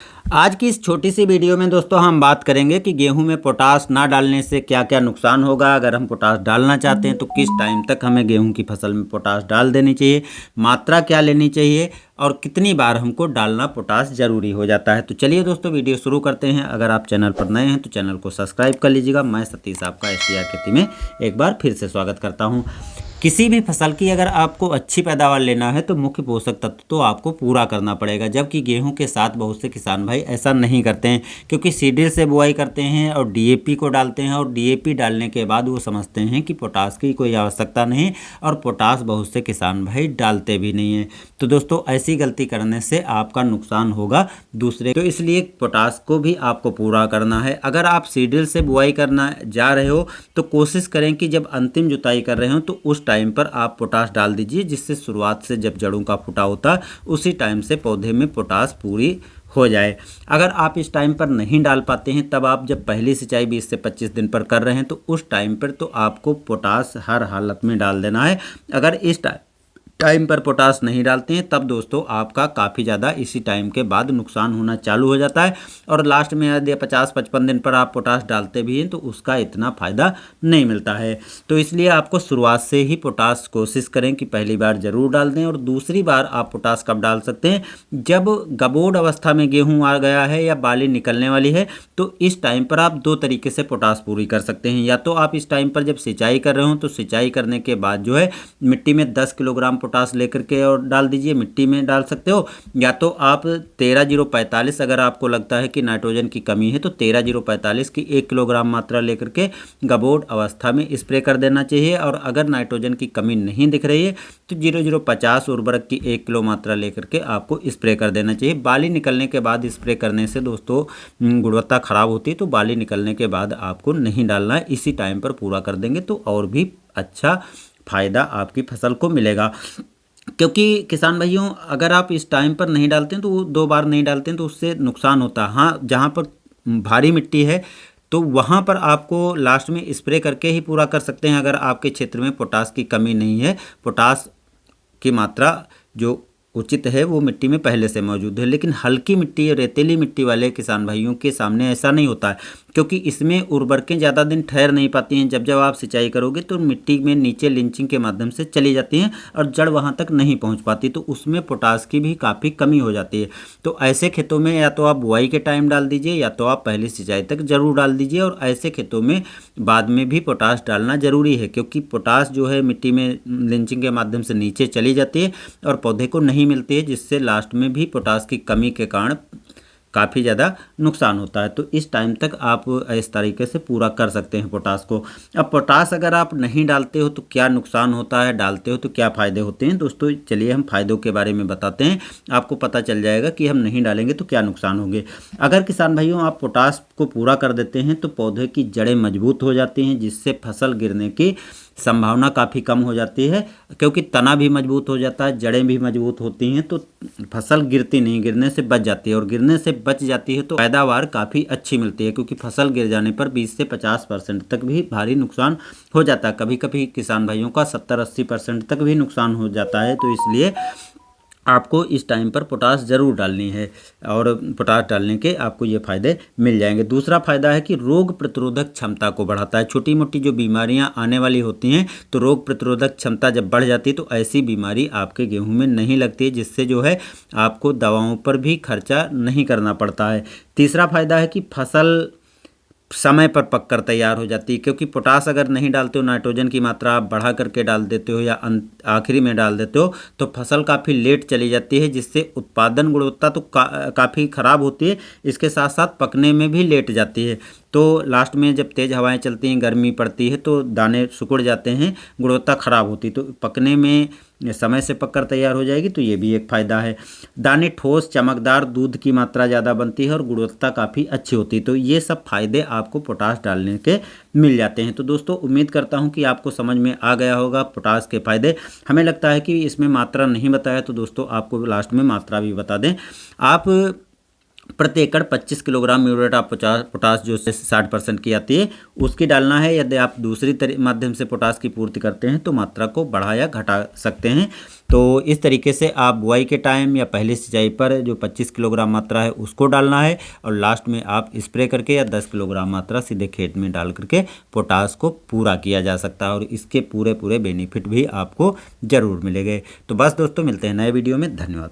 आज की इस छोटी सी वीडियो में दोस्तों हम बात करेंगे कि गेहूं में पोटास ना डालने से क्या क्या नुकसान होगा। अगर हम पोटास डालना चाहते हैं तो किस टाइम तक हमें गेहूं की फसल में पोटास डाल देनी चाहिए, मात्रा क्या लेनी चाहिए और कितनी बार हमको डालना पोटास ज़रूरी हो जाता है। तो चलिए दोस्तों वीडियो शुरू करते हैं। अगर आप चैनल पर नए हैं तो चैनल को सब्सक्राइब कर लीजिएगा। मैं सतीश आपका STR खेती में एक बार फिर से स्वागत करता हूँ। किसी भी फसल की अगर आपको अच्छी पैदावार लेना है तो मुख्य पोषक तत्व तो आपको पूरा करना पड़ेगा, जबकि गेहूं के साथ बहुत से किसान भाई ऐसा नहीं करते हैं, क्योंकि सीडील से बुआई करते हैं और DAP को डालते हैं और DAP डालने के बाद वो समझते हैं कि पोटास की कोई आवश्यकता नहीं और पोटास बहुत से किसान भाई डालते भी नहीं हैं। तो दोस्तों ऐसी गलती करने से आपका नुकसान होगा दूसरे, तो इसलिए पोटास को भी आपको पूरा करना है। अगर आप सीडील से बुआई करना जा रहे हो तो कोशिश करें कि जब अंतिम जुताई कर रहे हो तो उस टाइम पर आप पोटास डाल दीजिए, जिससे शुरुआत से जब जड़ों का फुटा होता है उसी टाइम से पौधे में पोटास पूरी हो जाए। अगर आप इस टाइम पर नहीं डाल पाते हैं, तब आप जब पहली सिंचाई 20 से 25 दिन पर कर रहे हैं तो उस टाइम पर तो आपको पोटास हर हालत में डाल देना है। अगर इस टाइम पर पोटास नहीं डालते हैं तब दोस्तों आपका काफ़ी ज़्यादा इसी टाइम के बाद नुकसान होना चालू हो जाता है और लास्ट में यदि 50-55 दिन पर आप पोटास डालते भी हैं तो उसका इतना फ़ायदा नहीं मिलता है। तो इसलिए आपको शुरुआत से ही पोटास कोशिश करें कि पहली बार ज़रूर डाल दें। और दूसरी बार आप पोटास कब डाल सकते हैं, जब गबोड़ अवस्था में गेहूँ आ गया है या बाली निकलने वाली है, तो इस टाइम पर आप दो तरीके से पोटास पूरी कर सकते हैं। या तो आप इस टाइम पर जब सिंचाई कर रहे हो तो सिंचाई करने के बाद जो है मिट्टी में 10 किलोग्राम पोटास लेकर के और डाल दीजिए, मिट्टी में डाल सकते हो। या तो आप 13-0-45, अगर आपको लगता है कि नाइट्रोजन की कमी है तो 13-0-45 की 1 किलोग्राम मात्रा लेकर के गबोड़ अवस्था में स्प्रे कर देना चाहिए। और अगर नाइट्रोजन की कमी नहीं दिख रही है तो 0-0-50 उर्वरक की 1 किलो मात्रा लेकर के आपको स्प्रे कर देना चाहिए। बाली निकलने के बाद स्प्रे करने से दोस्तों गुणवत्ता खराब होती है, तो बाली निकलने के बाद आपको नहीं डालना है, इसी टाइम पर पूरा कर देंगे तो और भी अच्छा फ़ायदा आपकी फसल को मिलेगा। क्योंकि किसान भाइयों अगर आप इस टाइम पर नहीं डालते हैं तो वो 2 बार नहीं डालते हैं तो उससे नुकसान होता है। हाँ, जहाँ पर भारी मिट्टी है तो वहाँ पर आपको लास्ट में स्प्रे करके ही पूरा कर सकते हैं। अगर आपके क्षेत्र में पोटास की कमी नहीं है, पोटास की मात्रा जो उचित है वो मिट्टी में पहले से मौजूद है। लेकिन हल्की मिट्टी, रेतीली मिट्टी वाले किसान भाइयों के सामने ऐसा नहीं होता है, क्योंकि इसमें उर्वरकें ज़्यादा दिन ठहर नहीं पाती हैं। जब आप सिंचाई करोगे तो मिट्टी में नीचे लिंचिंग के माध्यम से चली जाती हैं और जड़ वहाँ तक नहीं पहुँच पाती, तो उसमें पोटास की भी काफ़ी कमी हो जाती है। तो ऐसे खेतों में या तो आप बुआई के टाइम डाल दीजिए या तो आप पहली सिंचाई तक ज़रूर डाल दीजिए। और ऐसे खेतों में बाद में भी पोटास डालना ज़रूरी है, क्योंकि पोटास जो है मिट्टी में लिंचिंग के माध्यम से नीचे चली जाती है और पौधे को नहीं मिलती है, जिससे लास्ट में भी पोटास की कमी के कारण काफ़ी ज़्यादा नुकसान होता है। तो इस टाइम तक आप इस तरीके से पूरा कर सकते हैं पोटास को। अब पोटास अगर आप नहीं डालते हो तो क्या नुकसान होता है, डालते हो तो क्या फ़ायदे होते हैं। दोस्तों चलिए हम फ़ायदों के बारे में बताते हैं, आपको पता चल जाएगा कि हम नहीं डालेंगे तो क्या नुकसान होंगे। अगर किसान भाइयों आप पोटास को पूरा कर देते हैं तो पौधे की जड़ें मजबूत हो जाती हैं, जिससे फसल गिरने की संभावना काफ़ी कम हो जाती है, क्योंकि तना भी मजबूत हो जाता है, जड़ें भी मजबूत होती हैं तो फसल गिरती नहीं, गिरने से बच जाती है। और गिरने से बच जाती है तो पैदावार काफ़ी अच्छी मिलती है, क्योंकि फसल गिर जाने पर 20 से 50% तक भी भारी नुकसान हो जाता है। कभी कभी किसान भाइयों का 70-80% तक भी नुकसान हो जाता है। तो इसलिए आपको इस टाइम पर पोटास ज़रूर डालनी है और पोटास डालने के आपको ये फ़ायदे मिल जाएंगे। दूसरा फ़ायदा है कि रोग प्रतिरोधक क्षमता को बढ़ाता है। छोटी मोटी जो बीमारियां आने वाली होती हैं तो रोग प्रतिरोधक क्षमता जब बढ़ जाती है तो ऐसी बीमारी आपके गेहूं में नहीं लगती है, जिससे जो है आपको दवाओं पर भी खर्चा नहीं करना पड़ता है। तीसरा फ़ायदा है कि फसल समय पर पककर तैयार हो जाती है, क्योंकि पोटास अगर नहीं डालते हो, नाइट्रोजन की मात्रा आप बढ़ा करके डाल देते हो या आखिरी में डाल देते हो तो फसल काफ़ी लेट चली जाती है, जिससे उत्पादन गुणवत्ता तो काफ़ी ख़राब होती है, इसके साथ साथ पकने में भी लेट जाती है। तो लास्ट में जब तेज़ हवाएं चलती हैं, गर्मी पड़ती है तो दाने सिकुड़ जाते हैं, गुणवत्ता ख़राब होती है। तो पकने में समय से पककर तैयार हो जाएगी तो ये भी एक फ़ायदा है। दाने ठोस चमकदार, दूध की मात्रा ज़्यादा बनती है और गुणवत्ता काफ़ी अच्छी होती है। तो ये सब फ़ायदे आपको पोटास डालने के मिल जाते हैं। तो दोस्तों उम्मीद करता हूँ कि आपको समझ में आ गया होगा पोटास के फ़ायदे। हमें लगता है कि इसमें मात्रा नहीं बताया, तो दोस्तों आपको लास्ट में मात्रा भी बता दें। आप प्रति एकड़ 25 किलोग्राम म्यूरेट ऑफ पोटास जो 60% की आती है उसकी डालना है। यदि आप दूसरी माध्यम से पोटास की पूर्ति करते हैं तो मात्रा को बढ़ा या घटा सकते हैं। तो इस तरीके से आप बुआई के टाइम या पहली सिंचाई पर जो 25 किलोग्राम मात्रा है उसको डालना है और लास्ट में आप स्प्रे करके या 10 किलोग्राम मात्रा सीधे खेत में डाल करके पोटास को पूरा किया जा सकता है और इसके पूरे बेनिफिट भी आपको ज़रूर मिलेंगे। तो बस दोस्तों, मिलते हैं नए वीडियो में। धन्यवाद।